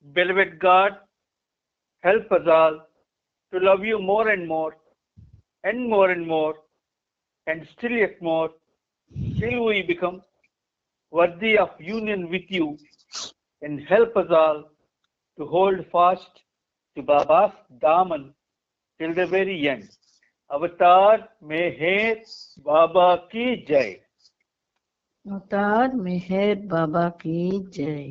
Beloved God, help us all to love you more and more, and more and more, and still yet more, till we become worthy of union with you, and help us all to hold fast to Baba's daman till the very end. Avatar Meher Baba ki Jai. Avatar Meher Baba కీ జై.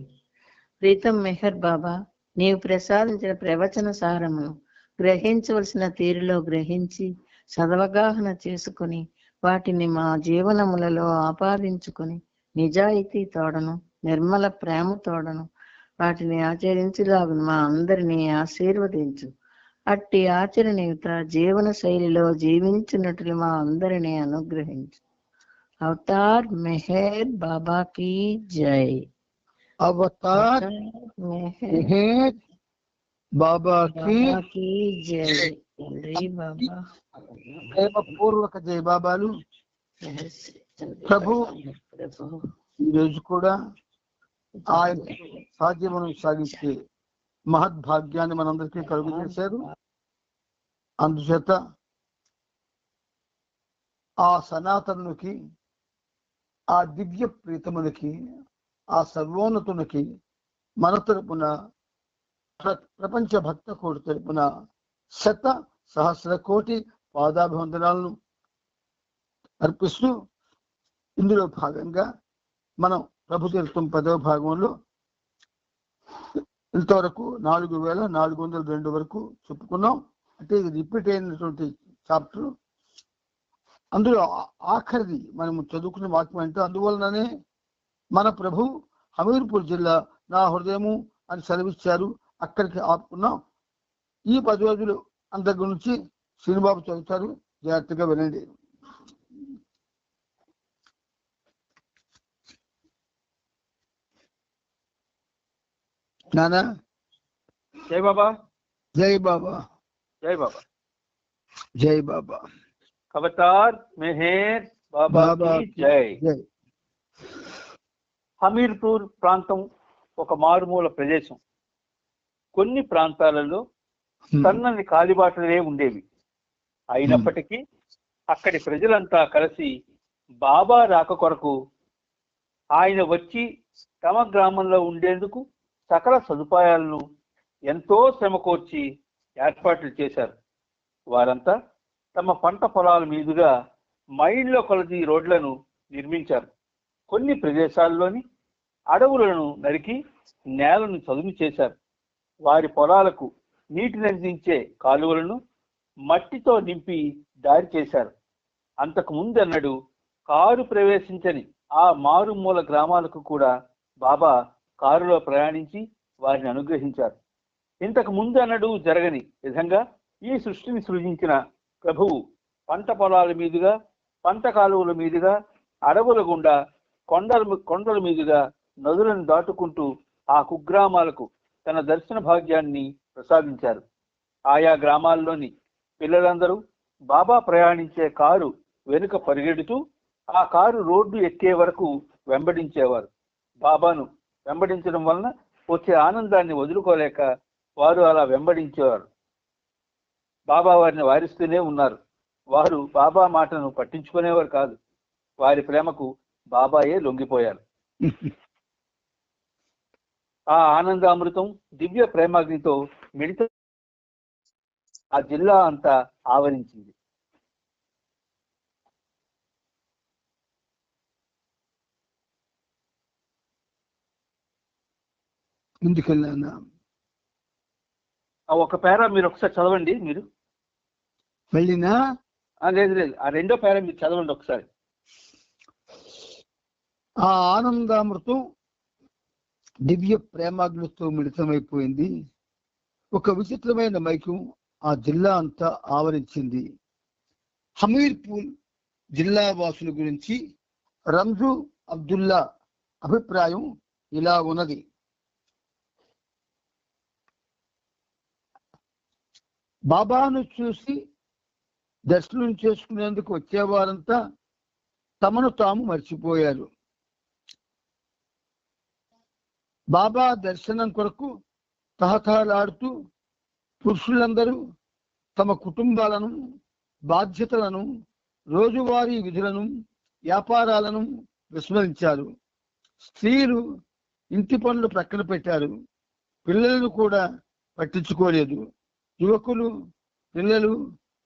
ప్రీతం మెహర్ బాబా, నీవు ప్రసాదించిన ప్రవచన సారమును గ్రహించవలసిన తీరులో గ్రహించి సదవగాహన చేసుకుని వాటిని మా జీవనములలో ఆపాదించుకుని నిజాయితీ తోడను నిర్మల ప్రేమ తోడను వాటిని ఆచరించులాగును మా అందరినీ ఆశీర్వదించు. అట్టి ఆచరణయుత జీవన శైలిలో జీవించినట్లు మా అందరినీ అనుగ్రహించు. అవతార్ మెహర్ బాబా కీ జై. అవతార్ మెహర్ బాబా కీ జై. తండ్రి బాబా ప్రేమపూర్వక జై బాబాలు. ప్రభు ఈరోజు కూడా ఆయన సాధ్యమనం సాగించే మహద్భాగ్యాన్ని మనందరికీ కలుగు చేశారు. అందుచేత ఆ సనాతనునికి, ఆ దివ్య ప్రీతమునికి, ఆ సర్వోన్నతునికి మన తరపున ప్రపంచ భక్త కోటి తరపున శత సహస్ర కోటి పాదాభివందనాలను అర్పిస్తూ, ఇందులో భాగంగా మనం ప్రభు తీర్థం 10వ భాగంలో ఇంతవరకు 4402 వరకు చెప్పుకున్నాం. అంటే ఇది రిపీట్ అయినటువంటి చాప్టర్. అందులో ఆఖరిది మనం చదువుకున్న వాక్యం అంటే, అందువలననే మన ప్రభు హమీర్పూర్ జిల్లా నా హృదయము అని సెలవిచ్చారు. అక్కడికి ఆపుకున్నాం. ఈ 10 రోజులు అందరి గురించి శ్రీనిబాబు చదువుతారు, జాగ్రత్తగా వినండి. నానా జై బాబా. జై బాబా. జై బాబా. జై బాబా. అవతార్ మెహర్ బాబా కీ జై. హమీర్పూర్ ప్రాంతం ఒక మారుమూల ప్రదేశం. కొన్ని ప్రాంతాలలో సన్నని కాలిబాటలే ఉండేవి. అయినప్పటికీ అక్కడి ప్రజలంతా కలిసి బాబా రాక కొరకు ఆయన వచ్చి తమ గ్రామంలో ఉండేందుకు సకల సదుపాయాలను ఎంతో శ్రమ కోర్చి ఏర్పాట్లు చేశారు. వారంతా తమ పంట పొలాల మీదుగా మైళ్ళ కొలది రోడ్లను నిర్మించారు. కొన్ని ప్రదేశాల్లోని అడవులను నరికి నేలను చదును చేశారు. వారి పొలాలకు నీటిని అందించే కాలువలను మట్టితో నింపి దారి చేశారు. అంతకు ముందన్నడు కారు ప్రవేశించని ఆ మారుమూల గ్రామాలకు కూడా బాబా కారులో ప్రయాణించి వారిని అనుగ్రహించారు. ఇంతకు ముందన్నడు జరగని విధంగా ఈ సృష్టిని సృజించిన ప్రభువు పంట పొలాల మీదుగా, పంట కాలువల మీదుగా, అడవుల గుండా, కొండల మీదుగా, నదులను దాటుకుంటూ ఆ కుగ్రామాలకు తన దర్శన భాగ్యాన్ని ప్రసాదించారు. ఆయా గ్రామాల్లోని పిల్లలందరూ బాబా ప్రయాణించే కారు వెనుక పరిగెడుతూ ఆ కారు రోడ్డు ఎక్కే వరకు వెంబడించేవారు. బాబాను వెంబడించడం వలన వచ్చే ఆనందాన్ని వదులుకోలేక వారు అలా వెంబడించేవారు. బాబా వారిని వారిస్తూనే ఉన్నారు. వారు బాబా మాటను పట్టించుకునేవారు కాదు. వారి ప్రేమకు బాబాయే లొంగిపోయారు. ఆ ఆనందామృతం దివ్య ప్రేమాగ్నితో మిడిత ఆ జిల్లా అంతా ఆవరించింది. ముందుకెళ్ళానా? ఆ ఒక పేరా మీరు ఒకసారి చదవండి. మీరు వెళ్ళినా? లేదు లేదు, ఆ రెండో పేరా మీరు చదవండి ఒకసారి. ఆ ఆనందామృతం దివ్య ప్రేమాగ్నితో మిళితమైపోయింది. ఒక విచిత్రమైన మైకం ఆ జిల్లా అంతా ఆవరించింది. హమీర్పూర్ జిల్లా వాసుల గురించి రంజు అబ్దుల్లా అభిప్రాయం ఇలా ఉన్నది. బాబాను చూసి దర్శనం చేసుకునేందుకు వచ్చేవారంతా తమను తాము మర్చిపోయారు. బాబా దర్శనం కొరకు తహతహలాడుతూ పురుషులందరూ తమ కుటుంబాలను, బాధ్యతలను, రోజువారీ విధులను, వ్యాపారాలను విస్మరించారు. స్త్రీలు ఇంటి పనులు ప్రక్కన పెట్టారు. పిల్లలను కూడా పట్టించుకోలేదు. యువకులు, పిల్లలు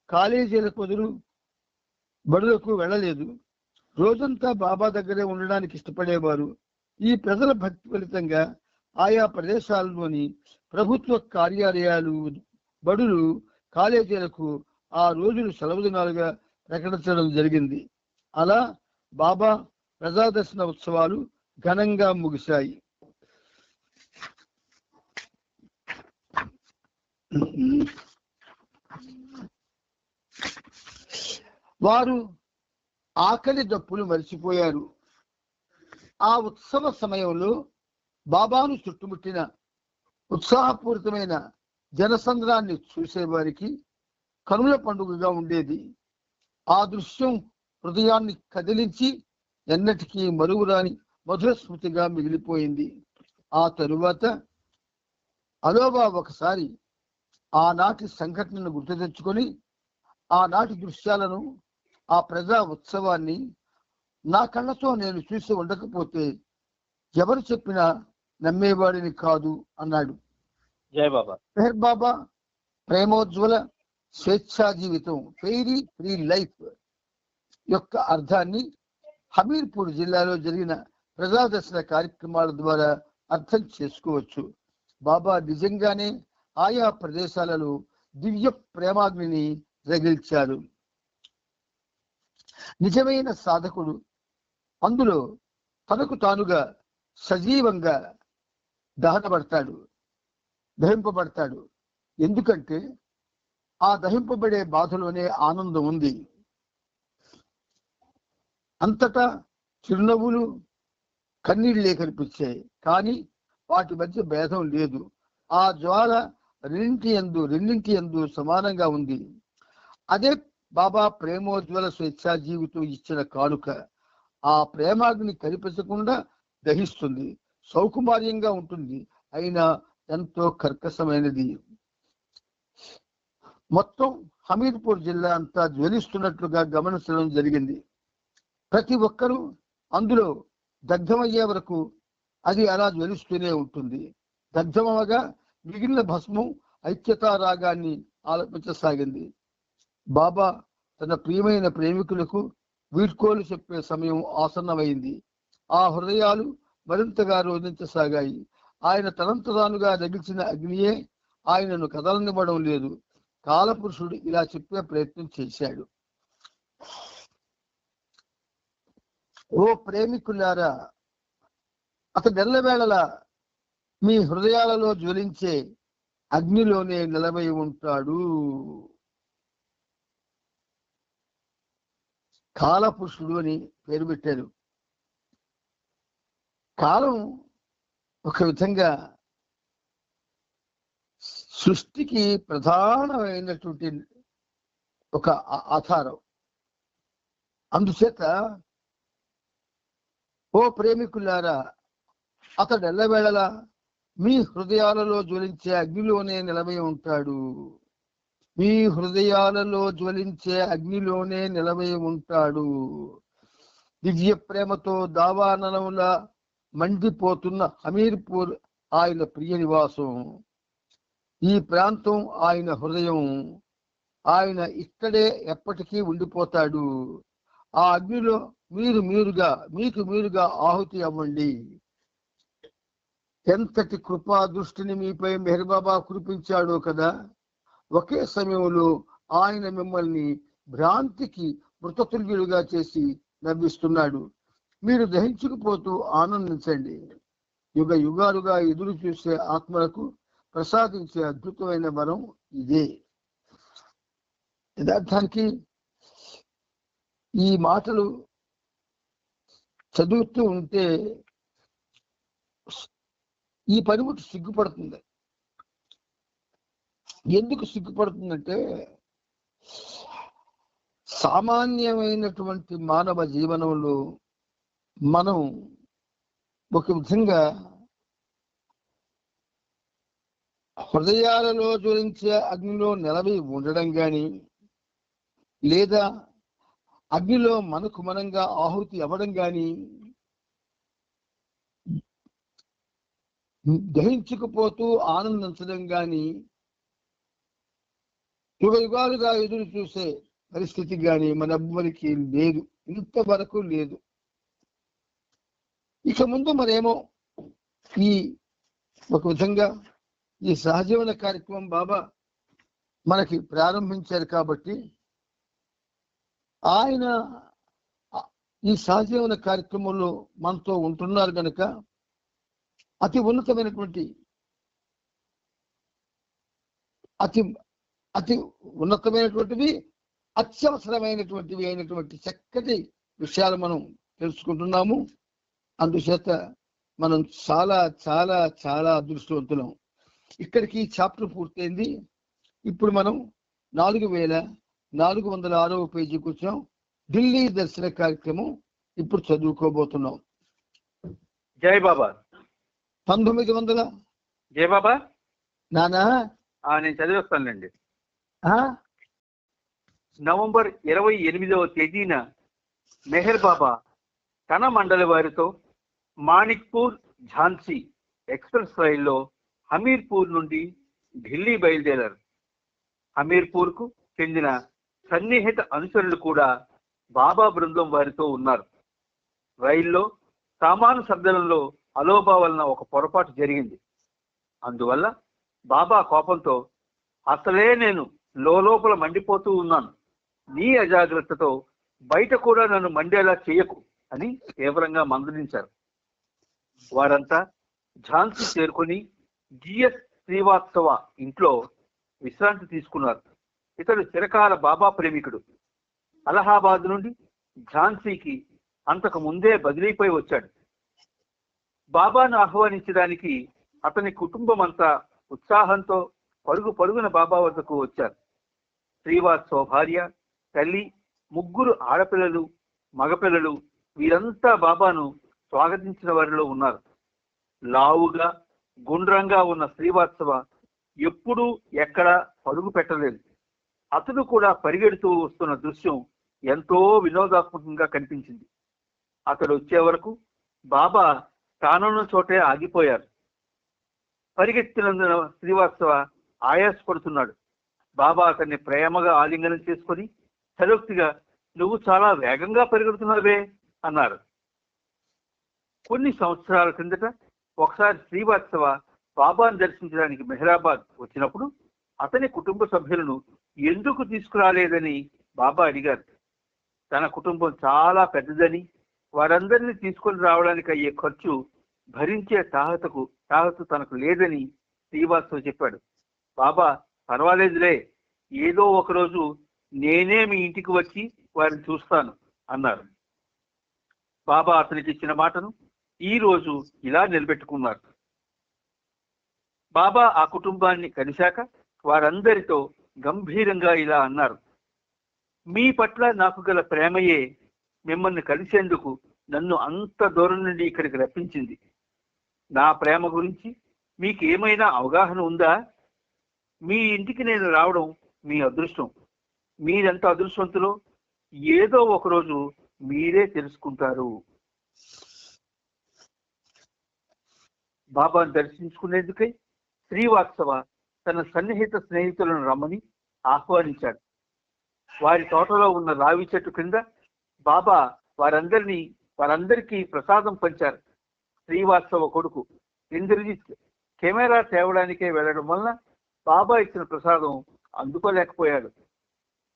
కాలేజీలకు వదులు బడులకు వెళ్ళలేదు. రోజంతా బాబా దగ్గరే ఉండడానికి ఇష్టపడేవారు. ఈ ప్రజల భక్తి ఫలితంగా ఆయా ప్రదేశాల్లోని ప్రభుత్వ కార్యాలయాలు, బడులు, కాలేజీలకు ఆ రోజులు సెలవు దినాలుగా ప్రకటించడం జరిగింది. అలా బాబా ప్రజాదర్శన ఉత్సవాలు ఘనంగా ముగిశాయి. వారు ఆకలి దప్పులు మరిచిపోయారు. ఆ ఉత్సవ సమయంలో బాబాను చుట్టుముట్టిన ఉత్సాహపూరితమైన జనసంద్రాన్ని చూసేవారికి కనుల పండుగగా ఉండేది. ఆ దృశ్యం హృదయాన్ని కదిలించి ఎన్నటికీ మరువురాని మధుర స్మృతిగా మిగిలిపోయింది. ఆ తరువాత అలోబా ఒకసారి ఆనాటి సంఘటనను గుర్తు తెచ్చుకొని ఆనాటి దృశ్యాలను, ఆ ప్రజా ఉత్సవాన్ని నా కళ్ళతో నేను చూసి ఉండకపోతే ఎవరు చెప్పినా నమ్మేవాడిని కాదు అన్నాడు. జై బాబా. మెహర్ బాబా ప్రేమోజ్వల స్వేచ్ఛా జీవితం, ఫెయిరీ ఫ్రీ లైఫ్ యొక్క అర్థాన్ని హమీర్పూర్ జిల్లాలో జరిగిన ప్రజాదర్శన కార్యక్రమాల ద్వారా అర్థం చేసుకోవచ్చు. బాబా నిజంగానే ఆయా ప్రదేశాలలో దివ్య ప్రేమాగ్నిని రగిల్చారు. నిజమైన సాధకుడు అందులో తనకు తానుగా సజీవంగా దహింపబడతాడు. ఎందుకంటే ఆ దహింపబడే బాధలోనే ఆనందం ఉంది. అంతటా చిరునవ్వులు, కన్నీళ్లే కనిపించాయి, కానీ వాటి మధ్య భేదం లేదు. ఆ జ్వాల రెండింటి యందు సమానంగా ఉంది. అదే బాబా ప్రేమోజ్వల స్వేచ్ఛా జీవితం ఇచ్చిన కానుక. ఆ ప్రేమాగ్ని కనిపించకుండా దహిస్తుంది, సౌకుమార్యంగా ఉంటుంది, అయినా ఎంతో కర్కశమైనది. మొత్తం హమీర్పూర్ జిల్లా అంతా జ్వలిస్తున్నట్లుగా గమనించడం జరిగింది. ప్రతి ఒక్కరూ అందులో దగ్ధమయ్యే వరకు అది అలా జ్వలిస్తూనే ఉంటుంది. దగ్ధమవగా మిగిలిన భస్మం ఐక్యతా రాగాన్ని ఆలపించసాగింది. బాబా తన ప్రియమైన ప్రేమికులకు వీడ్కోలు చెప్పే సమయం ఆసన్నమైంది. ఆ హృదయాలు మరింతగా రోధించసాగాయి. ఆయన తనంతరానుగా రగిల్చిన అగ్నియే ఆయనను కదలనివ్వడం లేదు. కాలపురుషుడు ఇలా చెప్పే ప్రయత్నం చేశాడు. ఓ ప్రేమికులారా, అతడు ఎల్లవేళలా మీ హృదయాలలో జ్వలించే అగ్నిలోనే నిలబడి ఉంటాడు. కాలపురుషుడు అని పేరు పెట్టారు. కాలం ఒక విధంగా సృష్టికి ప్రధానమైనటువంటి ఒక ఆధారం. అందుచేత ఓ ప్రేమికులారా, అతడు ఎల్లవేళలా మీ హృదయాలలో జ్వలించే అగ్నిలోనే నిలబడి ఉంటాడు. మీ హృదయాలలో జ్వలించే అగ్నిలోనే నిలబడి ఉంటాడు. దివ్య ప్రేమతో దావాననములా మండిపోతున్న హమీర్పూర్ ఆయన ప్రియ నివాసం. ఈ ప్రాంతం ఆయన హృదయం. ఆయన ఇక్కడే ఎప్పటికీ ఉండిపోతాడు. ఆ అగ్నిలో మీకు మీరుగా ఆహుతి అవ్వండి. ఎంతటి కృపా దృష్టిని మీపై మెహర్ బాబా కురిపించాడో కదా. ఒకే సమయంలో ఆయన మిమ్మల్ని భ్రాంతికి మృతతుల్యులుగా చేసి నవ్విస్తున్నాడు. మీరు దహించుకుపోతూ ఆనందించండి. యుగ యుగాలుగా ఎదురు చూసే ఆత్మలకు ప్రసాదించే అద్భుతమైన వరం ఇదే. యథార్థానికి ఈ మాటలు చదువుతూ ఉంటే ఈ పనిముట్టు సిగ్గుపడుతుంది. ఎందుకు సిగ్గుపడుతుందంటే, సామాన్యమైనటువంటి మానవ జీవనంలో మనం ఒక విధంగా హృదయాలలో జ్వలించే అగ్నిలో నిలవి ఉండడం గాని, లేదా అగ్నిలో మనకు మనంగా ఆహుతి అవ్వడం గాని, దహించుకుపోతూ ఆనందించడం గాని, యుగ యుగాలుగా ఎదురు చూసే పరిస్థితి గాని మనందరికీ లేదు, ఇంతవరకు లేదు. ఇక ముందు మరేమో ఈ ఒక విధంగా ఈ సహజీవన కార్యక్రమం బాబా మనకి ప్రారంభించారు కాబట్టి, ఆయన ఈ సహజీవన కార్యక్రమంలో మనతో ఉంటున్నారు కనుక అతి ఉన్నతమైనటువంటి అతి ఉన్నతమైనటువంటివి, అత్యవసరమైనటువంటివి అయినటువంటి చక్కటి విషయాలు మనం తెలుసుకుంటున్నాము. అందుచేత మనం చాలా చాలా చాలా అదృష్టవంతులం. ఇక్కడికి చాప్టర్ పూర్తయింది. ఇప్పుడు మనం 4406వ పేజీకి వచ్చాం. ఢిల్లీ దర్శన కార్యక్రమం ఇప్పుడు చదువుకోబోతున్నాం. జై బాబా. 1900 జై బాబా. నానా నేను చదివేస్తానులేండి. నవంబర్ 28వ తేదీన మెహర్ బాబా తన మండలి వారితో మాణిక్పూర్ ఝాన్సీ ఎక్స్ప్రెస్ రైల్లో హమీర్పూర్ నుండి ఢిల్లీ బయలుదేరారు. హమీర్పూర్కు చెందిన సన్నిహిత అనుచరులు కూడా బాబా బృందం వారితో ఉన్నారు. రైల్లో సామాను సర్దడంలో అలోబా వలన ఒక పొరపాటు జరిగింది. అందువల్ల బాబా కోపంతో, అసలే నేను లోపల మండిపోతూ ఉన్నాను, నీ అజాగ్రత్తతో బయట కూడా నన్ను మండేలా చేయకు అని తీవ్రంగా మందలించారు. వారంతా ఝాన్సీ చేరుకొని జిఎస్ శ్రీవాత్సవ ఇంట్లో విశ్రాంతి తీసుకున్నారు. ఇతడు చిరకాల బాబా ప్రేమికుడు. అలహాబాద్ నుండి ఝాన్సీకి అంతకు ముందే బదిలీపై వచ్చాడు. బాబాను ఆహ్వానించడానికి అతని కుటుంబం అంతా ఉత్సాహంతో పరుగున బాబా వద్దకు వచ్చారు. శ్రీవాత్సవ భార్య, తల్లి, 3 ఆడపిల్లలు, మగపిల్లలు వీరంతా బాబాను స్వాగతించిన వారిలో ఉన్నారు. లావుగా గుండ్రంగా ఉన్న శ్రీవాత్సవ ఎప్పుడూ ఎక్కడా పరుగు పెట్టలేదు. అతడు కూడా పరిగెడుతూ వస్తున్న దృశ్యం ఎంతో వినోదాత్మకంగా కనిపించింది. అతడు వచ్చే వరకు బాబా తానున్న చోటే ఆగిపోయారు. పరిగెత్తినందున శ్రీవాత్సవ ఆయాసపడుతున్నాడు. బాబా అతన్ని ప్రేమగా ఆలింగనం చేసుకొని చలోక్తిగా, నువ్వు చాలా వేగంగా పరిగెడుతున్నావే అన్నారు. కొన్ని సంవత్సరాల కిందట ఒకసారి శ్రీవాత్సవ బాబాను దర్శించడానికి మెహరాబాద్ వచ్చినప్పుడు అతని కుటుంబ సభ్యులను ఎందుకు తీసుకురాలేదని బాబా అడిగారు. తన కుటుంబం చాలా పెద్దదని, వారందరినీ తీసుకొని రావడానికి అయ్యే ఖర్చు భరించే తాహతు తనకు లేదని శ్రీవాత్సవ చెప్పాడు. బాబా, పర్వాలేదులే, ఏదో ఒకరోజు నేనే మీ ఇంటికి వచ్చి వారిని చూస్తాను అన్నారు. బాబా అతనికి ఇచ్చిన మాటను ఈ రోజు ఇలా నిలబెట్టుకున్నారు. బాబా ఆ కుటుంబాన్ని కలిశాక వారందరితో గంభీరంగా ఇలా అన్నారు. మీ పట్ల నాకు గల ప్రేమయే మిమ్మల్ని కలిసేందుకు నన్ను అంత దూరం నుండి ఇక్కడికి రప్పించింది. నా ప్రేమ గురించి మీకు ఏమైనా అవగాహన ఉందా? మీ ఇంటికి నేను రావడం మీ అదృష్టం. మీరెంత అదృష్టవంతులో ఏదో ఒకరోజు మీరే తెలుసుకుంటారు. బాబాను దర్శించుకునేందుకై శ్రీవాత్సవ తన సన్నిహిత స్నేహితులను రమ్మని ఆహ్వానించాడు. వారి తోటలో ఉన్న రావి చెట్టు కింద బాబా వారందరికీ ప్రసాదం పంచారు. శ్రీవాత్సవ కొడుకు ఇంద్రజిత్ కెమెరా తేవడానికే వెళ్ళడం వలన బాబా ఇచ్చిన ప్రసాదం అందుకోలేకపోయాడు.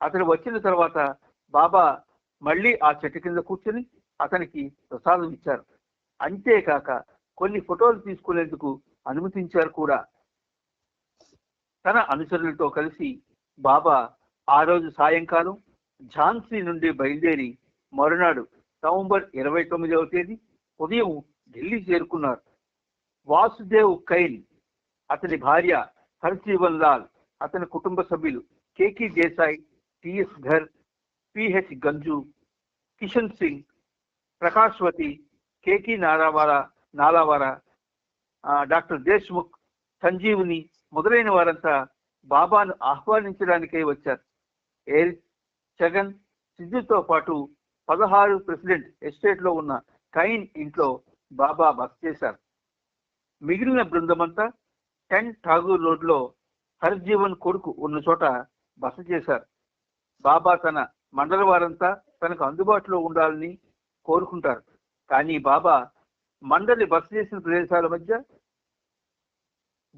అతను వచ్చిన తర్వాత బాబా మళ్ళీ ఆ చెట్టు కింద కూర్చుని అతనికి ప్రసాదం ఇచ్చారు. అంతేకాక కొన్ని ఫోటోలు తీసుకునేందుకు అనుమతించారు కూడా. తన అనుచరులతో కలిసి బాబా ఆ రోజు సాయంకాలం ఝాన్సీ నుండి బయలుదేరి మరునాడు నవంబర్ 29వ తేదీ ఉదయం ఢిల్లీ చేరుకున్నారు. వాసుదేవ్ కైల్, అతని భార్య హర్జీవన్ లాల్, అతని కుటుంబ సభ్యులు Keki Desai, T S Ghar, P H Ganju, Kishan Singh, Prakashvati, Keki Nalavara, doctor Deshmukh, Sanjeevani, మొదలైన వారంతా బాబాను ఆహ్వానించడానికై వచ్చారు. ఎరిక్, జగన్, సిద్ధుతో పాటు 16 ప్రెసిడెంట్ ఎస్టేట్ లో ఉన్న కైన్ ఇంట్లో బాబా బస చేశారు. మిగిలిన బృందమంతా 10 ఠాగూర్ రోడ్ లో హర్జీవన్ కొడుకు ఉన్న చోట బస చేశారు. బాబా తన మండల వారంతా తనకు అందుబాటులో ఉండాలని కోరుకుంటారు. కానీ బాబా మండలి బస చేసిన ప్రదేశాల మధ్య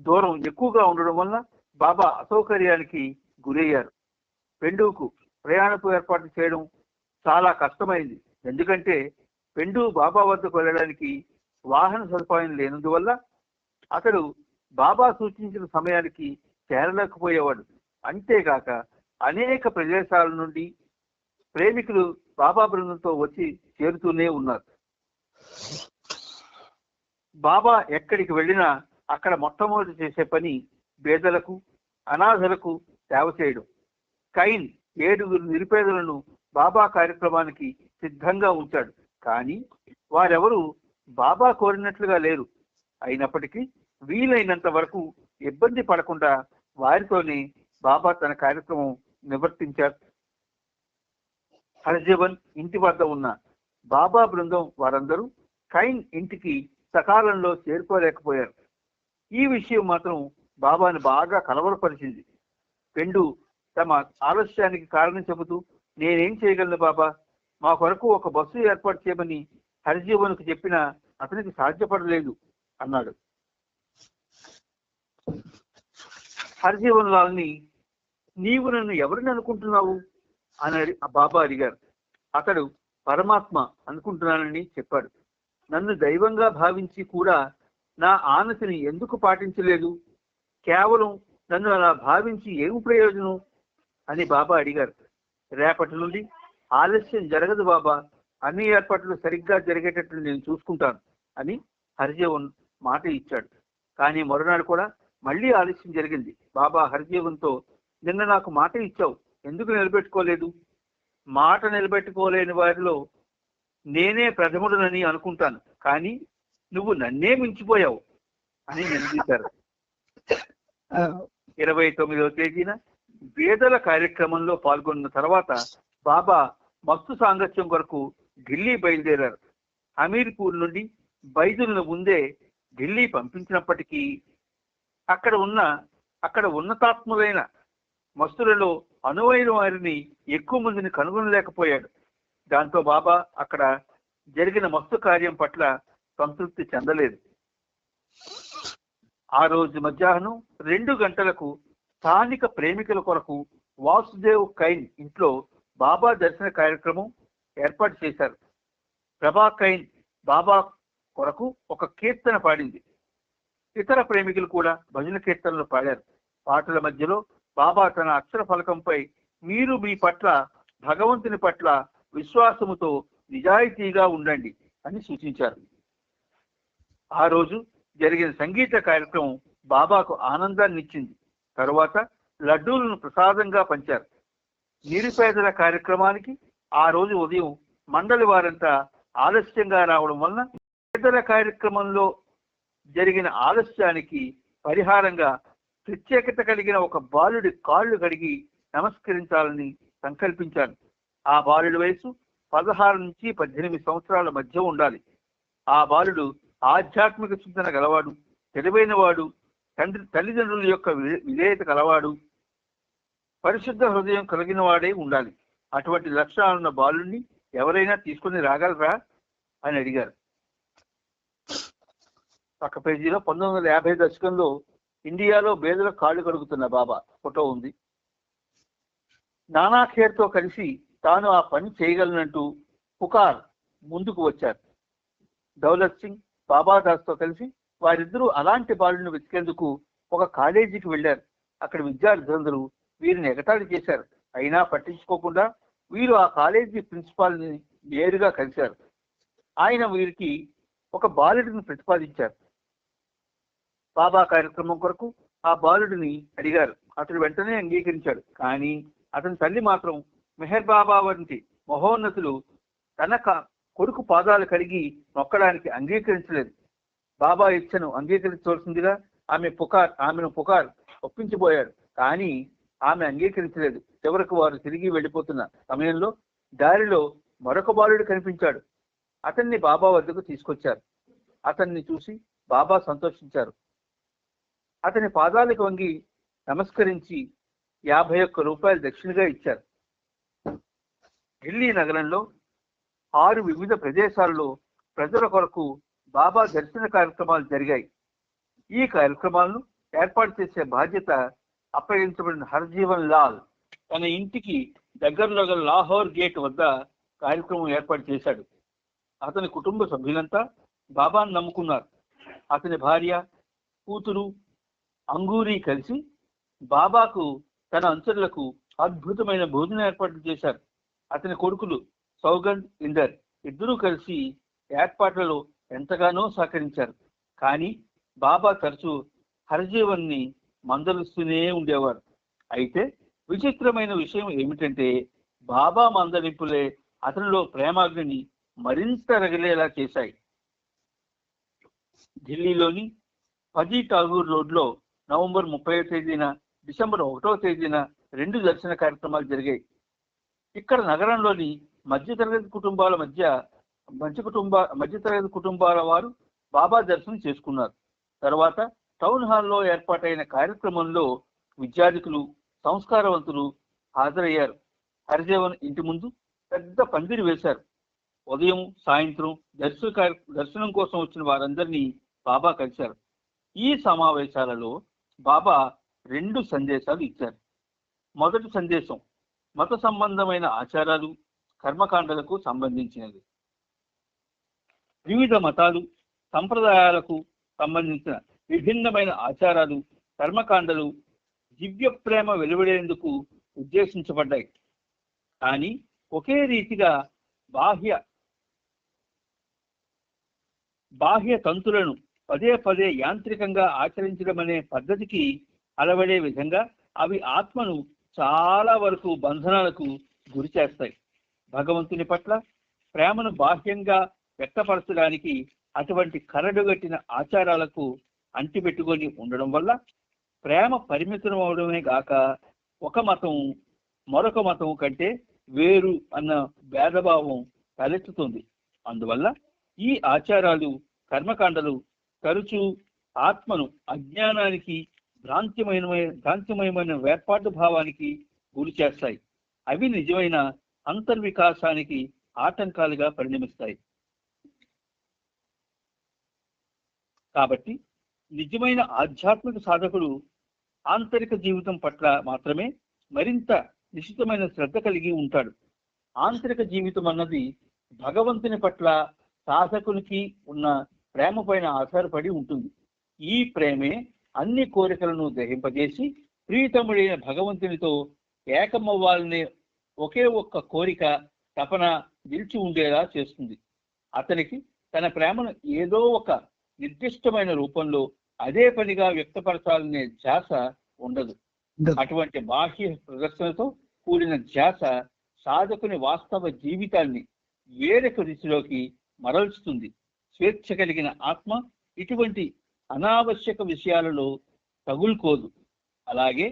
దూరం ఎక్కువగా ఉండడం వల్ల బాబా అసౌకర్యానికి గురయ్యారు. పెండుకు ప్రయాణపు ఏర్పాటు చేయడం చాలా కష్టమైంది. ఎందుకంటే పెండు బాబా వద్దకు వెళ్ళడానికి వాహన సదుపాయం లేనందువల్ల అతడు బాబా సూచించిన సమయానికి చేరలేకపోయేవాడు. అంతేగాక అనేక ప్రదేశాల నుండి ప్రేమికులు బాబా బృందంతో వచ్చి చేరుతూనే ఉన్నారు. బాబా ఎక్కడికి వెళ్ళినా అక్కడ మొట్టమొదటి చేసే పని పేదలకు, అనాథలకు సేవ చేయడం. కైన్ 7 నిరుపేదలను బాబా కార్యక్రమానికి సిద్ధంగా ఉంచాడు. కానీ వారెవరూ బాబా కోరినట్లుగా లేరు. అయినప్పటికీ వీలైనంత వరకు ఇబ్బంది పడకుండా వారితోనే బాబా తన కార్యక్రమం నిర్వర్తించారు. హర్జీవన్ ఇంటి వద్ద ఉన్న బాబా బృందం వారందరూ కైన్ ఇంటికి సకాలంలో చేరుకోలేకపోయారు. ఈ విషయం మాత్రం బాబాను బాగా కలవరపరిచింది. పెండు తమ ఆలస్యానికి కారణం చెబుతూ, నేనేం చేయగలను బాబా, మా కొరకు ఒక బస్సు ఏర్పాటు చేయమని హరిజీవన్కు చెప్పినా అతనికి సాధ్యపడలేదు అన్నాడు. హరిజీవన్ లాల్ని, నీవు నన్ను ఎవరిని అనుకుంటున్నావు అని బాబా అడిగారు. అతడు పరమాత్మ అనుకుంటున్నానని చెప్పాడు. నన్ను దైవంగా భావించి కూడా నా ఆనతిని ఎందుకు పాటించలేదు? కేవలం నన్ను అలా భావించి ఏమి ప్రయోజనం అని బాబా అడిగారు. రేపటి నుండి ఆలస్యం జరగదు బాబా, అన్ని ఏర్పాట్లు సరిగ్గా జరిగేటట్లు నేను చూసుకుంటాను అని హరిజీవన్ మాట ఇచ్చాడు. కానీ మరునాడు కూడా మళ్ళీ ఆలస్యం జరిగింది. బాబా హరిజీవన్తో, నిన్న నాకు మాట ఇచ్చావు, ఎందుకు నిలబెట్టుకోలేదు? మాట నిలబెట్టుకోలేని వారిలో నేనే ప్రథముడనని అనుకుంటాను, కానీ నువ్వు నన్నే మించిపోయావు అని నిలదీశారు. 29వ తేదీన వేదల కార్యక్రమంలో పాల్గొన్న తర్వాత బాబా మస్తు సాంగత్యం కొరకు ఢిల్లీ బయలుదేరారు. హమీర్పూర్ నుండి బైదులను ముందే ఢిల్లీ పంపించినప్పటికీ అక్కడ ఉన్నతాత్ములైన మస్తులలో అనువైన వారిని ఎక్కువ మందిని కనుగొనలేకపోయాడు. దాంతో బాబా అక్కడ జరిగిన మస్తు కార్యం పట్ల సంతృప్తి చెందలేదు. ఆ రోజు మధ్యాహ్నం 2 గంటలకు స్థానిక ప్రేమికుల కొరకు వాసుదేవ్ కైన్ ఇంట్లో బాబా దర్శన కార్యక్రమం ఏర్పాటు చేశారు. ప్రభా కైన్ బాబా కొరకు ఒక కీర్తన పాడింది. ఇతర ప్రేమికులు కూడా భజన కీర్తనలు పాడారు. పాటల మధ్యలో బాబా తన అక్షర ఫలకంపై, మీరు మీ పట్ల, భగవంతుని పట్ల విశ్వాసముతో నిజాయితీగా ఉండండి అని సూచించారు. ఆ రోజు జరిగిన సంగీత కార్యక్రమం బాబాకు ఆనందాన్ని ఇచ్చింది. తరువాత లడ్డూలను ప్రసాదంగా పంచారు. నిరుపేదల కార్యక్రమానికి ఆ రోజు ఉదయం మండలి వారంతా ఆలస్యంగా రావడం వలన పేదల కార్యక్రమంలో జరిగిన ఆలస్యానికి పరిహారంగా ప్రత్యేకత కలిగిన ఒక బాలుడి కాళ్ళు కడిగి నమస్కరించాలని సంకల్పించాను. ఆ బాలుడి వయసు 16 నుంచి 18 సంవత్సరాల మధ్య ఉండాలి. ఆ బాలుడు ఆధ్యాత్మిక చింతన గలవాడు, తెలివైన వాడు, తల్లిదండ్రుల యొక్క విధేయత గలవాడు, పరిశుద్ధ హృదయం కలిగిన వాడే ఉండాలి. అటువంటి లక్షణాలున్న బాలుడిని ఎవరైనా తీసుకుని రాగలరా అని అడిగారు. పక్క పేజీలో 1950 దశకంలో ఇండియాలో పేదల కాళ్ళు కడుగుతున్న బాబా ఫోటో ఉంది. నానా ఖేర్తో కలిసి తాను ఆ పని చేయగలనంటూ పుకార్ ముందుకు వచ్చారు. దౌలత్ సింగ్, బాబాదాస్తో కలిసి వారిద్దరూ అలాంటి బాలుని వెతికేందుకు ఒక కాలేజీకి వెళ్లారు. అక్కడ విద్యార్థులందరూ వీరిని ఎగతాళి చేశారు. అయినా పట్టించుకోకుండా వీరు ఆ కాలేజీ ప్రిన్సిపాల్ని నేరుగా కలిశారు. ఆయన వీరికి ఒక బాలుడిని ప్రతిపాదించారు. బాబా కార్యక్రమం కొరకు ఆ బాలుడిని అడిగారు. అతడు వెంటనే అంగీకరించాడు. కానీ అతని తల్లి మాత్రం మెహర్ బాబా వంటి మహోన్నతులు తన కొడుకు పాదాలు కడిగి నొక్కడానికి అంగీకరించలేదు. బాబా ఇచ్చను అంగీకరించవలసిందిగా ఆమెను పుకార్ ఒప్పించబోయాడు. కానీ ఆమె అంగీకరించలేదు. చివరకు వారు తిరిగి వెళ్ళిపోతున్న సమయంలో దారిలో మరొక బాలుడు కనిపించాడు. అతన్ని బాబా వద్దకు తీసుకొచ్చారు. అతన్ని చూసి బాబా సంతోషించారు. అతని పాదాలకు వంగి నమస్కరించి 51 రూపాయలు దక్షిణగా ఇచ్చారు. ఢిల్లీ నగరంలో 6 వివిధ ప్రదేశాల్లో ప్రజల కొరకు బాబా దర్శన కార్యక్రమాలు జరిగాయి. ఈ కార్యక్రమాలను ఏర్పాటు చేసే బాధ్యత అప్పగించబడిన హర్జీవన్ లాల్ తన ఇంటికి దగ్గరలో గల లాహోర్ గేట్ వద్ద కార్యక్రమం ఏర్పాటు చేశాడు. అతని కుటుంబ సభ్యులంతా బాబాను నమ్ముకున్నారు. అతని భార్య, కూతురు అంగూరి కలిసి బాబాకు తన అనుచరులకు అద్భుతమైన భోజన ఏర్పాట్లు చేశారు. అతని కొడుకులు సౌగంద్, ఇందర్ ఇద్దరూ కలిసి ఏర్పాట్లలో ఎంతగానో సహకరించారు. కానీ బాబా తరచూ హర్జీవన్ని మందలిస్తూనే ఉండేవారు. అయితే విచిత్రమైన విషయం ఏమిటంటే బాబా మందలింపులే అతనిలో ప్రేమాగ్నిని మరింత రగిలేలా చేశాయి. ఢిల్లీలోని ఫజీ ఠాగూర్ రోడ్లో నవంబర్ 30వ తేదీన, డిసెంబర్ 1వ తేదీన 2 దర్శన కార్యక్రమాలు జరిగాయి. ఇక్కడ నగరంలోని మధ్యతరగతి కుటుంబాల వారు బాబా దర్శనం చేసుకున్నారు. తర్వాత టౌన్ హాల్లో ఏర్పాటైన కార్యక్రమంలో విద్యార్థికులు, సంస్కారవంతులు హాజరయ్యారు. హరిజీవన్ ఇంటి ముందు పెద్ద పందిరి వేశారు. ఉదయం, సాయంత్రం దర్శనం కోసం వచ్చిన వారందరినీ బాబా కలిశారు. ఈ సమావేశాలలో బాబా 2 సందేశాలు ఇచ్చారు. మొదటి సందేశం మత సంబంధమైన ఆచారాలు, కర్మకాండలకు సంబంధించినది. వివిధ మతాలు, సంప్రదాయాలకు సంబంధించిన విభిన్నమైన ఆచారాలు, కర్మకాండలు దివ్య ప్రేమ వెలువడేందుకు ఉద్దేశించబడ్డాయి. కానీ ఒకే రీతిగా బాహ్య తంతులను పదే పదే యాంత్రికంగా ఆచరించడం అనే పద్ధతికి అలవడే విధంగా అవి ఆత్మను చాలా వరకు బంధనాలకు గురి చేస్తాయి. భగవంతుని పట్ల ప్రేమను బాహ్యంగా వ్యక్తపరచడానికి అటువంటి కరడుగట్టిన ఆచారాలకు అంటిపెట్టుకొని ఉండడం వల్ల ప్రేమ పరిమితం అవడమే గాక ఒక మతం మరొక మతం కంటే వేరు అన్న భేదభావం తలెత్తుతుంది. అందువల్ల ఈ ఆచారాలు, కర్మకాండలు తరచూ ఆత్మను అజ్ఞానానికి, భ్రాంతిమయమైన వేర్పాటు భావానికి గురి చేస్తాయి. అవి నిజమైన అంతర్వికాసానికి ఆటంకాలుగా పరిణమిస్తాయి. కాబట్టి నిజమైన ఆధ్యాత్మిక సాధకుడు ఆంతరిక జీవితం పట్ల మాత్రమే మరింత నిశ్చితమైన శ్రద్ధ కలిగి ఉంటాడు. ఆంతరిక జీవితం అన్నది భగవంతుని పట్ల సాధకునికి ఉన్న ప్రేమ పైన ఆధారపడి ఉంటుంది. ఈ ప్రేమే అన్ని కోరికలను దహింపజేసి ప్రీతముడైన భగవంతునితో ఏకమవ్వాలనే ఒకే ఒక్క కోరిక, తపన నిలిచి ఉండేలా చేస్తుంది. అతనికి తన ప్రేమను ఏదో ఒక నిర్దిష్టమైన రూపంలో అదే పనిగా వ్యక్తపరచాలనే ధ్యాస ఉండదు. అటువంటి బాహ్య ప్రదర్శనతో కూడిన ధ్యాస సాధకుని వాస్తవ జీవితాన్ని వేరొక దిశలోకి మరల్చుతుంది. స్వేచ్ఛ కలిగిన ఆత్మ ఇటువంటి అనావశ్యక విషయాలలో తగులుకోదు. అలాగే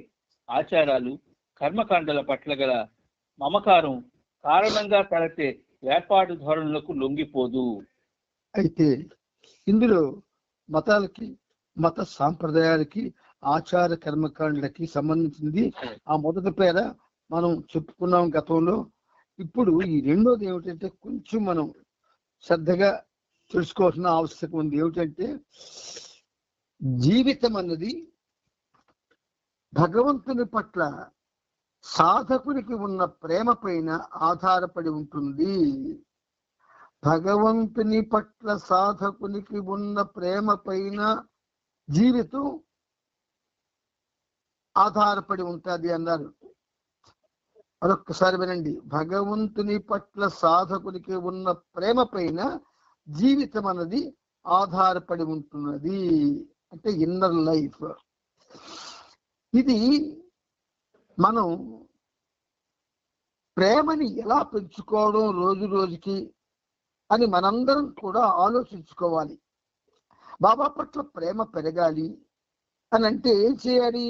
ఆచారాలు, కర్మకాండల పట్ల గల మమకారం కారణంగా తలెత్తే ఏర్పాటు ధోరణులకు లొంగిపోదు. అయితే ఇందులో మతాలకి, మత సాంప్రదాయాలకి, ఆచార కర్మకాండలకి సంబంధించింది ఆ మొదటి పేర మనం చెప్పుకున్నాం గతంలో. ఇప్పుడు ఈ రెండోది ఏమిటంటే కొంచెం మనం శ్రద్ధగా తెలుసుకోవాల్సిన ఆవశ్యకత ఉంది. ఏమిటంటే జీవితం అన్నది భగవంతుని పట్ల సాధకునికి ఉన్న ప్రేమ పైన ఆధారపడి ఉంటుంది. భగవంతుని పట్ల సాధకునికి ఉన్న ప్రేమ పైన జీవితం ఆధారపడి ఉంటుంది అన్నారు. మరొక్కసారి వినండి. భగవంతుని పట్ల సాధకునికి ఉన్న ప్రేమ పైన జీవితం అన్నది ఆధారపడి ఉంటున్నది. అంటే ఇన్నర్ లైఫ్. ఇది మనం ప్రేమని ఎలా పెంచుకోవడం రోజు రోజుకి అని మనందరం కూడా ఆలోచించుకోవాలి. బాబా పట్ల ప్రేమ పెరగాలి, అని అంటే ఏం చేయాలి?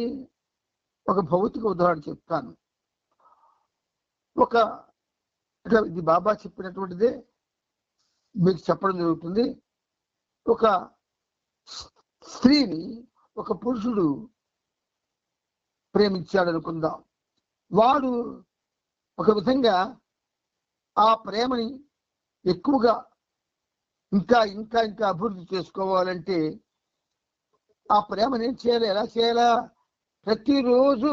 ఒక భౌతిక ఉదాహరణ చెప్తాను. ఇది బాబా చెప్పినటువంటిదే మీకు చెప్పడం జరుగుతుంది. ఒక స్త్రీని ఒక పురుషుడు ప్రేమించాడు అనుకుందాం. వాడు ఒక విధంగా ఆ ప్రేమని ఎక్కువగా ఇంకా ఇంకా ఇంకా అభివృద్ధి చేసుకోవాలంటే ఆ ప్రేమని ఏం చేయాలి, ఎలా చేయాలా? ప్రతిరోజు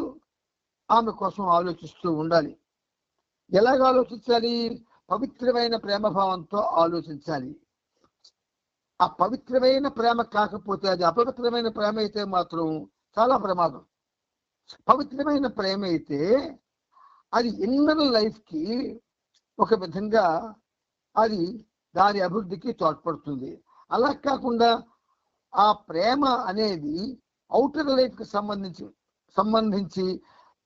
ఆమె కోసం ఆలోచిస్తూ ఉండాలి. ఎలాగ ఆలోచించాలి? పవిత్రమైన ప్రేమభావంతో ఆలోచించాలి. ఆ పవిత్రమైన ప్రేమ కాకపోతే అది అపవిత్రమైన ప్రేమ అయితే మాత్రం చాలా ప్రమాదం. పవిత్రమైన ప్రేమ అయితే అది ఇన్నర్ లైఫ్ కి ఒక విధంగా అది దాని అభివృద్ధికి తోడ్పడుతుంది. అలా కాకుండా ఆ ప్రేమ అనేది ఔటర్ లైఫ్ కి సంబంధించి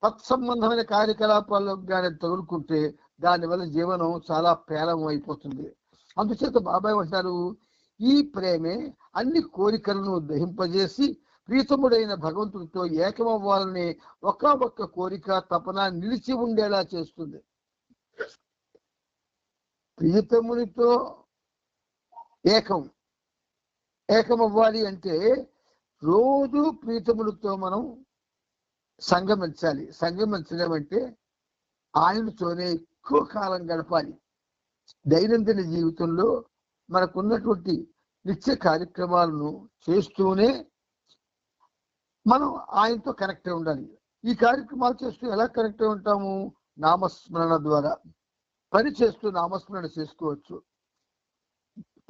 తత్సంబంధమైన కార్యకలాపాల్లో కానీ తగులుకుంటే దానివల్ల జీవనం చాలా పేలం అయిపోతుంది. అందుచేత బాబాయ్ అంటారు, ఈ ప్రేమే అన్ని కోరికలను దహింపజేసి ప్రీతముడైన భగవంతుడితో ఏకమవ్వాలని ఒక్క కోరిక తపన నిలిచి ఉండేలా చేస్తుంది. ప్రియతమునితో ఏకమవ్వాలి అంటే రోజు ప్రీతమునితో మనం సంగమించాలి. సంగమించడం అంటే ఆయనతోనే ఎక్కువ కాలం గడపాలి. దైనందిన జీవితంలో మనకున్నటువంటి నిత్య కార్యక్రమాలను చేస్తూనే మనం ఆయనతో కనెక్ట్ అయి ఉండాలి. ఈ కార్యక్రమాలు చేస్తూ ఎలా కనెక్ట్ అయి ఉంటాము? నామస్మరణ ద్వారా. పని చేస్తూ నామస్మరణ చేసుకోవచ్చు,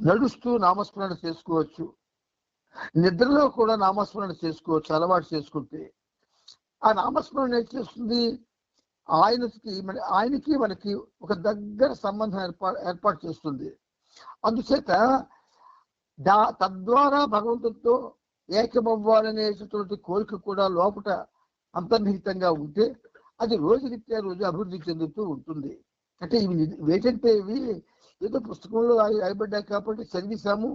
నడుస్తూ నామస్మరణ చేసుకోవచ్చు, నిద్రలో కూడా నామస్మరణ చేసుకోవచ్చు అలవాటు చేసుకుంటే. ఆ నామస్మరణ ఏం చేస్తుంది? ఆయనకి మనకి ఒక దగ్గర సంబంధం ఏర్పాటు చేస్తుంది. అందుచేత తద్వారా భగవంతుడితో ఏకమవ్వాలనేటువంటి కోరిక కూడా లోపల అంతర్నిహితంగా ఉంటే అది రోజునిత్యా రోజు అభివృద్ధి చెందుతూ ఉంటుంది. అంటే ఇవి ఏదో పుస్తకంలో రాయబడ్డాయి కాబట్టి చదివేశాము,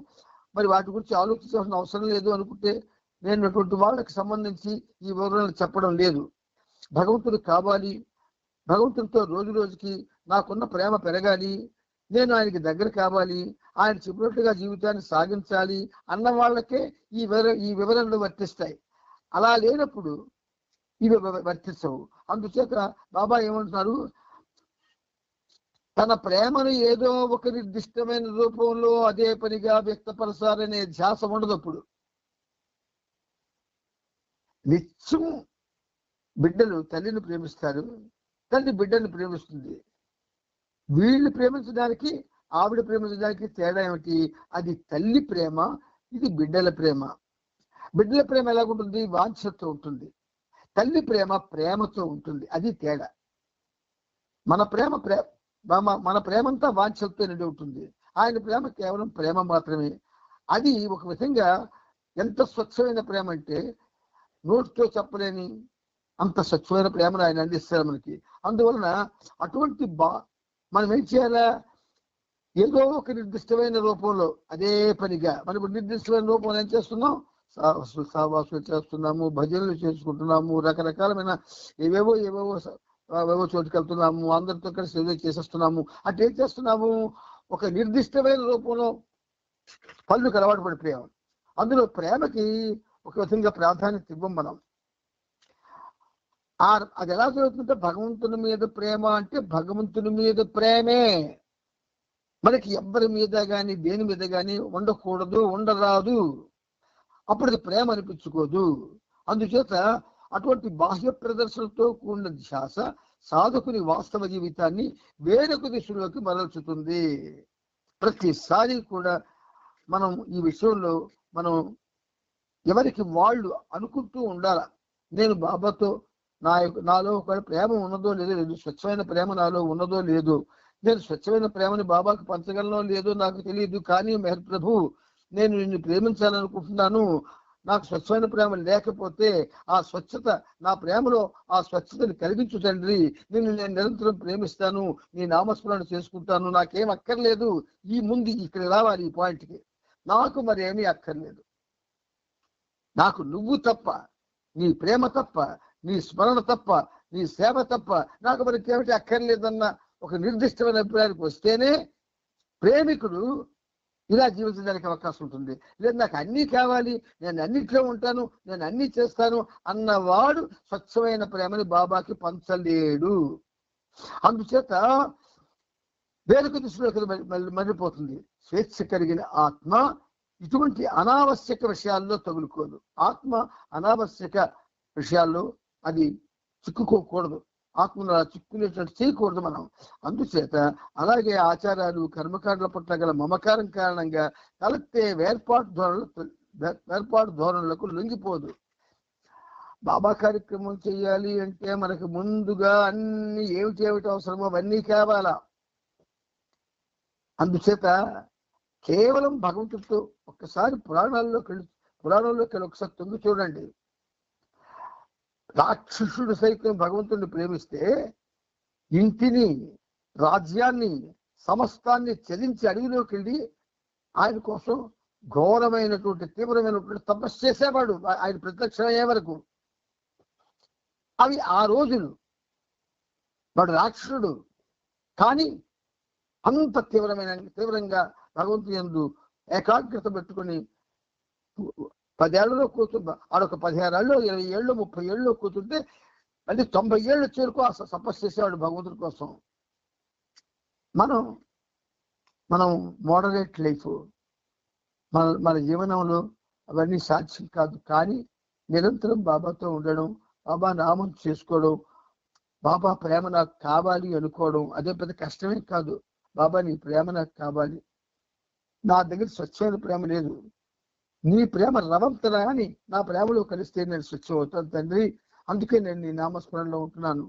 మరి వాటి గురించి ఆలోచించాల్సిన అవసరం లేదు అనుకుంటే నేను అటువంటి వాళ్ళకి సంబంధించి ఈ వివరణలు చెప్పడం లేదు. భగవంతుడు కావాలి, భగవంతుడితో రోజు రోజుకి నాకున్న ప్రేమ పెరగాలి, నేను ఆయనకి దగ్గర కావాలి, ఆయన చెప్పినట్టుగా జీవితాన్ని సాగించాలి అన్న వాళ్ళకే ఈ వివరణలు వర్తిస్తాయి. అలా లేనప్పుడు ఇవి వర్తించవు. అందుచేత బాబా ఏమంటున్నారు? తన ప్రేమను ఏదో ఒక నిర్దిష్టమైన రూపంలో అదే పనిగా వ్యక్తపరచాలనే ధ్యాస ఉండదప్పుడు. నిత్యం బిడ్డలు తల్లిని ప్రేమిస్తారు, తల్లి బిడ్డని ప్రేమిస్తుంది. వీళ్ళు ప్రేమించడానికి ఆవిడ ప్రేమించడానికి తేడా ఏమిటి? అది తల్లి ప్రేమ, ఇది బిడ్డల ప్రేమ. బిడ్డల ప్రేమ ఎలాగుంటుంది? వాంఛతో ఉంటుంది. తల్లి ప్రేమతో ఉంటుంది. అది తేడా. మన ప్రేమంతా వాంఛతో నిండి ఉంటుంది. ఆయన ప్రేమ కేవలం ప్రేమ మాత్రమే. అది ఒక విధంగా ఎంత స్వచ్ఛమైన ప్రేమ అంటే నోటితో చెప్పలేని అంత స్వచ్ఛమైన ప్రేమను ఆయన అందిస్తారు మనకి. అందువలన అటువంటి మనం ఏం చేయాలా? ఏదో ఒక నిర్దిష్టమైన రూపంలో అదే పనిగా మనం నిర్దిష్టమైన రూపంలో ఏం చేస్తున్నాం? సావాసులు చేస్తున్నాము, భజనలు చేసుకుంటున్నాము, రకరకాలమైన ఏవేవో చోటుకి వెళ్తున్నాము, అందరితో కలిసి ఏదో చేసేస్తున్నాము. అంటే ఏం చేస్తున్నాము? ఒక నిర్దిష్టమైన రూపంలో పనులకు అలవాటు పడిపోయాము. అందులో ప్రేమకి ఒక విధంగా ప్రాధాన్యత ఇవ్వం మనం. అది ఎలా జరుగుతుందంటే భగవంతుని మీద ప్రేమ అంటే భగవంతుని మీద ప్రేమే. మనకి ఎవరి మీద కానీ దేని మీద కానీ ఉండకూడదు, ఉండరాదు. అప్పుడు అది ప్రేమ అనిపించుకోదు. అందుచేత అటువంటి బాహ్య ప్రదర్శనతో కూడిన ధ్యాస సాధకుని వాస్తవ జీవితాన్ని వేరొక దిశలోకి మరల్చుతుంది. ప్రతిసారి కూడా మనం ఈ విషయంలో మనం ఎవరికి వాళ్ళు అనుకుంటూ ఉండాల. నేను బాబాతో నాలో ఒక ప్రేమ ఉన్నదో లేదో, స్వచ్ఛమైన ప్రేమ నాలో ఉన్నదో లేదో, నేను స్వచ్ఛమైన ప్రేమని బాబాకు పంచగలనో లేదో నాకు తెలియదు, కానీ మెహర్ ప్రభు నేను నిన్ను ప్రేమించాలనుకుంటున్నాను. నాకు స్వచ్ఛమైన ప్రేమ లేకపోతే ఆ స్వచ్ఛత, నా ప్రేమలో ఆ స్వచ్ఛతని కలిగించు తండ్రి. నేను నిరంతరం ప్రేమిస్తాను, నీ నామస్మరణ చేసుకుంటాను, నాకేం అక్కర్లేదు. ఈ ముందు ఇక్కడ రావాలి ఈ పాయింట్కి, నాకు మరేమీ అక్కర్లేదు. నాకు నువ్వు తప్ప, నీ ప్రేమ తప్ప, నీ స్మరణ తప్ప, నీ సేవ తప్ప నాకు మనకేమిటి అక్కర్లేదన్న ఒక నిర్దిష్టమైన అభిప్రాయానికి వస్తేనే ప్రేమికుడు ఇలా జీవించడానికి అవకాశం ఉంటుంది. లేదు నాకు అన్నీ కావాలి, నేను అన్నిట్లో ఉంటాను, నేను అన్నీ చేస్తాను అన్నవాడు స్వచ్ఛమైన ప్రేమని బాబాకి పంచలేడు. అందుచేత వేరొక దృష్టిలోకి మళ్ళిపోతుంది. స్వేచ్ఛ కలిగిన ఆత్మ ఇటువంటి అనావశ్యక విషయాల్లో తగులుకోదు. ఆత్మ అనావశ్యక విషయాల్లో అది చిక్కుకోకూడదు. ఆత్మను చిక్కునేటట్టు చేయకూడదు మనం. అందుచేత అలాగే ఆచారాలు కర్మకాండల పట్ల గల మమకారం కారణంగా తలెత్తే వేర్పాటు ధోరణులకు లొంగిపోదు. బాబా కార్యక్రమం చేయాలి అంటే మనకు ముందుగా అన్ని ఏమిటి అవసరమో అవన్నీ కావాలా. అందుచేత కేవలం భగవంతుడితో ఒక్కసారి పురాణాల్లోకి వెళ్ళి ఒకసారి తొంగి చూడండి. రాక్షసుడు సైతం భగవంతుడిని ప్రేమిస్తే ఇంటిని, రాజ్యాన్ని, సమస్తాన్ని త్యజించి అడవిలోకి వెళ్ళి ఆయన కోసం ఘోరమైనటువంటి తీవ్రమైనటువంటి తపస్సు చేసేవాడు ఆయన ప్రత్యక్షమయ్యే వరకు. అవి ఆ రోజులు. వాడు రాక్షసుడు, కానీ అంత తీవ్రంగా భగవంతుని యందు ఏకాగ్రత పెట్టుకుని 10 ఏళ్లలో కూర్చుంటా, ఆడొక 15 ఏళ్ళు, 20 ఏళ్ళు, 30 ఏళ్ళు కూర్చుంటే మళ్ళీ 90 ఏళ్ళు చేరుకో తపస్సు చేసేవాడు భగవంతుడి కోసం. మనం మోడరేట్ లైఫ్, మన జీవనంలో అవన్నీ సాధ్యం కాదు. కానీ నిరంతరం బాబాతో ఉండడం, బాబా నామం చేసుకోవడం, బాబా ప్రేమ నాకు కావాలి అనుకోవడం అదే పెద్ద కష్టమే కాదు. బాబా నీ ప్రేమ నాకు కావాలి, నా దగ్గర స్వచ్ఛమైన ప్రేమ లేదు, నీ ప్రేమ రవంతరా అని నా ప్రేమలో కలిస్తే నేను స్వచ్ఛం అవుతాను తండ్రి. అందుకే నేను నీ నామస్మరణలో ఉంటున్నాను,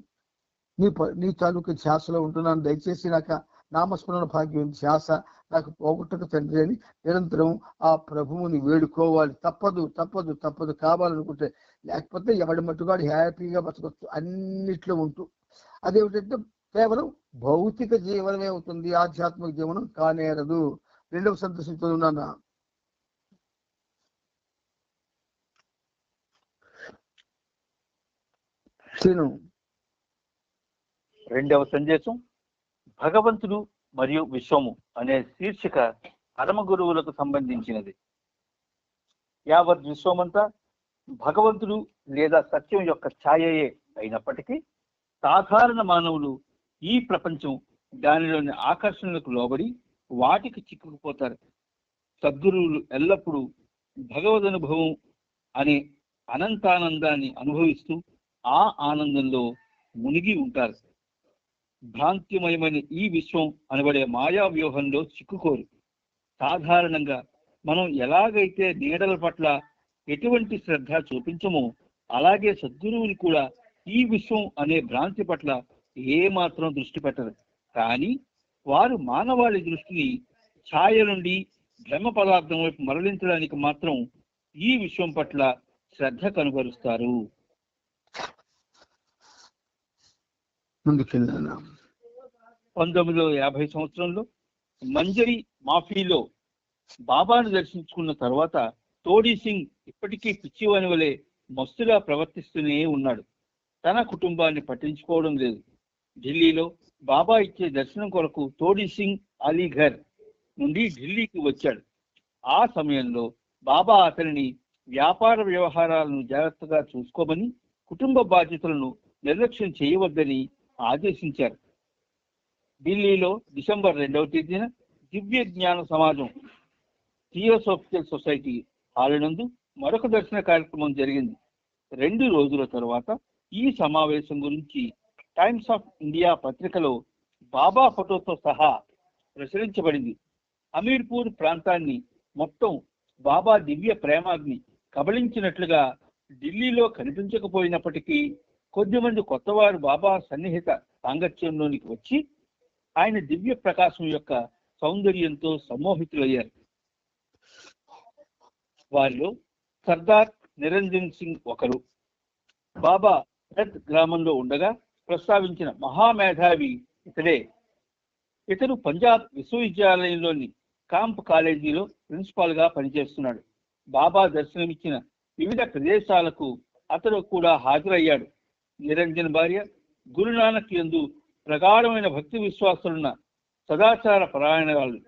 నీ తాలూకు ధ్యాసలో ఉంటున్నాను. దయచేసి నాకు నామస్మరణ భాగ్యం ధ్యాస నాకు పోగొట్టక తండ్రి అని నిరంతరం ఆ ప్రభువుని వేడుకోవాలి. తప్పదు కావాలనుకుంటే. లేకపోతే ఎవడి మట్టుగాడు హ్యాపీగా బతకొచ్చు అన్నిట్లో ఉంటూ. అదేమిటంటే కేవలం భౌతిక జీవనమే అవుతుంది, ఆధ్యాత్మిక జీవనం కానేరదు. 2వ సందేశం చదువున్నాను. రెండవ సందేశం భగవంతుడు మరియు విశ్వము అనే శీర్షిక పరమ గురువులకు సంబంధించినది. యావత్ విశ్వమంతా భగవంతుడు లేదా సత్యం యొక్క ఛాయయే అయినప్పటికీ సాధారణ మానవులు ఈ ప్రపంచం దానిలోని ఆకర్షణలకు లోబడి వాటికి చిక్కుకుపోతారు. సద్గురువులు ఎల్లప్పుడూ భగవద్ అనుభవం అనే అనంతానందాన్ని అనుభవిస్తూ ఆ ఆనందంలో మునిగి ఉంటారు. భ్రాంతిమయమైన ఈ విశ్వం అనబడే మాయా వ్యూహంలో చిక్కుకోరు. సాధారణంగా మనం ఎలాగైతే నీడల పట్ల ఎటువంటి శ్రద్ధ చూపించమో అలాగే సద్గురువులు కూడా ఈ విశ్వం అనే భ్రాంతి పట్ల ఏమాత్రం దృష్టి పెట్టరు. కానీ వారు మానవాళి దృష్టిని ఛాయ నుండి బ్రహ్మ పదార్థం వైపు మరలించడానికి మాత్రం ఈ విశ్వం పట్ల శ్రద్ధ కనుగరుస్తారు. ముందుకెళ్ళాను. 1950 సంవత్సరంలో మంజరి మాఫీలో బాబాను దర్శించుకున్న తర్వాత తోడీ సింగ్ ఇప్పటికీ పిచ్చివాని వలె మస్తుగా ప్రవర్తిస్తూనే ఉన్నాడు. తన కుటుంబాన్ని పట్టించుకోవడం లేదు. ఢిల్లీలో బాబా ఇచ్చే దర్శనం కొరకు తోడీ సింగ్ అలీఘర్ నుండి ఢిల్లీకి వచ్చాడు. ఆ సమయంలో బాబా అతనిని వ్యాపార వ్యవహారాలను జాగ్రత్తగా చూసుకోమని, కుటుంబ బాధ్యతలను నిర్లక్ష్యం చేయవద్దని ఆదేశించారు. ఢిల్లీలో డిసెంబర్ 2వ తేదీన దివ్య జ్ఞాన సమాజం థియోసాఫికల్ సొసైటీ హాల్ నందు మరొక దర్శన కార్యక్రమం జరిగింది. 2 రోజుల తర్వాత ఈ సమావేశం గురించి టైమ్స్ ఆఫ్ ఇండియా పత్రికలో బాబా ఫోటోతో సహా ప్రచురించబడింది. అమీర్పూర్ ప్రాంతాన్ని మొత్తం బాబా దివ్య ప్రేమాగ్ని కబళించినట్లుగా ఢిల్లీలో కనిపించకపోయినప్పటికీ కొద్దిమంది కొత్తవారు బాబా సన్నిహిత సాంగత్యంలోనికి వచ్చి ఆయన దివ్య ప్రకాశం యొక్క సౌందర్యంతో సమ్మోహితులయ్యారు. వారిలో సర్దార్ నిరంజన్ సింగ్ ఒకరు. బాబా పెద్ గ్రామంలో ఉండగా ప్రస్తావించిన మహామేధావి ఇతడే. ఇతడు పంజాబ్ విశ్వవిద్యాలయంలోని కాంప్ కాలేజీలో ప్రిన్సిపాల్ గా పనిచేస్తున్నాడు. బాబా దర్శనమిచ్చిన వివిధ ప్రదేశాలకు అతడు కూడా హాజరయ్యాడు. నిరంజన్ భార్య గురునానక్ యందు ప్రగాఢమైన భక్తి విశ్వాసాలున్న సదాచార పరాయణాలు.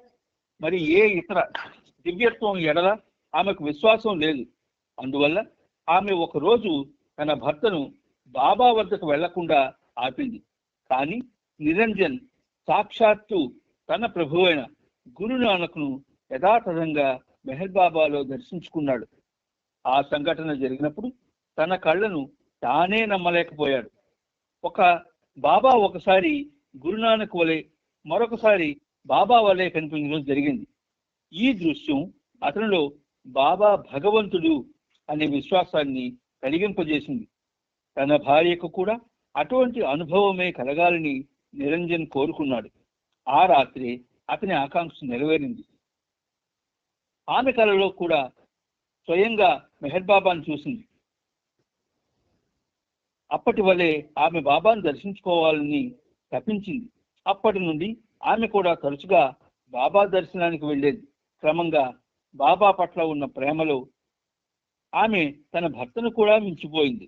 మరి ఏ ఇతర దివ్యత్వం ఎడల ఆమెకు విశ్వాసం లేదు. అందువల్ల ఆమె ఒకరోజు తన భర్తను బాబా వద్దకు వెళ్లకుండా ఆపింది. కానీ నిరంజన్ సాక్షాత్తు తన ప్రభువైన గురునానక్ను యథాతథంగా మెహర్ బాబాలో దర్శించుకున్నాడు. ఆ సంఘటన జరిగినప్పుడు తన కళ్ళను తానే నమ్మలేకపోయాడు. బాబా ఒకసారి గురునానక్ వలె, మరొకసారి బాబా వలె కనిపించడం జరిగింది. ఈ దృశ్యం అతనిలో బాబా భగవంతుడు అనే విశ్వాసాన్ని కలిగింపజేసింది. తన భార్యకు కూడా అటువంటి అనుభవమే కలగాలని నిరంజన్ కోరుకున్నాడు. ఆ రాత్రి అతని ఆకాంక్ష నెరవేరింది. ఆమె కలలో కూడా స్వయంగా మెహర్ బాబాను చూసింది. అప్పటి వలె ఆమె బాబాను దర్శించుకోవాలని తప్పించింది. అప్పటి నుండి ఆమె కూడా తరచుగా బాబా దర్శనానికి వెళ్ళేది. క్రమంగా బాబా పట్ల ఉన్న ప్రేమలో ఆమె తన భర్తను కూడా మించిపోయింది.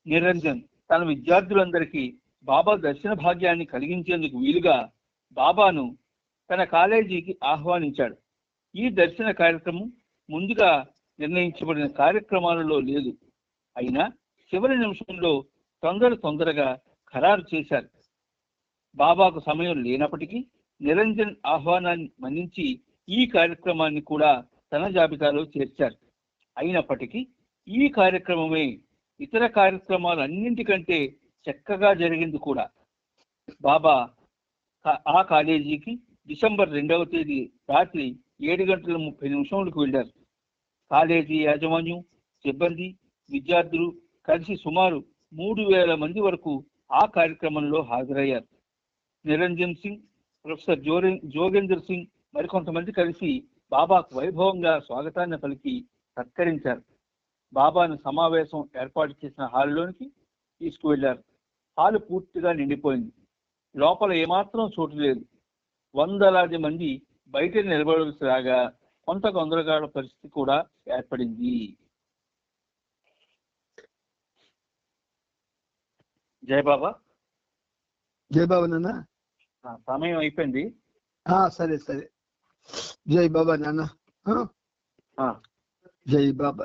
నిరంజన్ తన విద్యార్థులందరికీ బాబా దర్శన భాగ్యాన్ని కలిగించేందుకు వీలుగా బాబాను తన కాలేజీకి ఆహ్వానించాడు. ఈ దర్శన కార్యక్రమం ముందుగా నిర్ణయించబడిన కార్యక్రమాలలో లేదు. అయినా చివరి నిమిషంలో తొందరగా ఖరారు చేశారు. బాబాకు సమయం లేనప్పటికీ నిరంజన్ ఆహ్వానాన్ని మన్నించి ఈ కార్యక్రమాన్ని కూడా తన జాబితాలో చేర్చారు. అయినప్పటికీ ఈ కార్యక్రమమే ఇతర కార్యక్రమాలన్నింటికంటే చక్కగా జరిగింది కూడా. బాబా ఆ కాలేజీకి డిసెంబర్ 2వ తేదీ రాత్రి 7:30 వెళ్ళారు. కాలేజీ యాజమాన్యం, సిబ్బంది, విద్యార్థులు కలిసి సుమారు 3000 మంది వరకు ఆ కార్యక్రమంలో హాజరయ్యారు. నిరంజన్ సింగ్, ప్రొఫెసర్ జోగేందర్ సింగ్ మరికొంతమంది కలిసి బాబాకు వైభవంగా స్వాగతాన్ని పలికి సత్కరించారు. బాబాను సమావేశం ఏర్పాటు చేసిన హాలులోనికి తీసుకువెళ్లారు. హాలు పూర్తిగా నిండిపోయింది. లోపల ఏమాత్రం చోటు లేదు. వందలాది మంది బయట నిలబడవలసి రాగా కొంత గందరగోళ పరిస్థితి కూడా ఏర్పడింది. జై బాబా. జై బాబా నాన్న. సమయం అయిపోయింది. సరే. జై బాబా నాన్న. జై బాబా.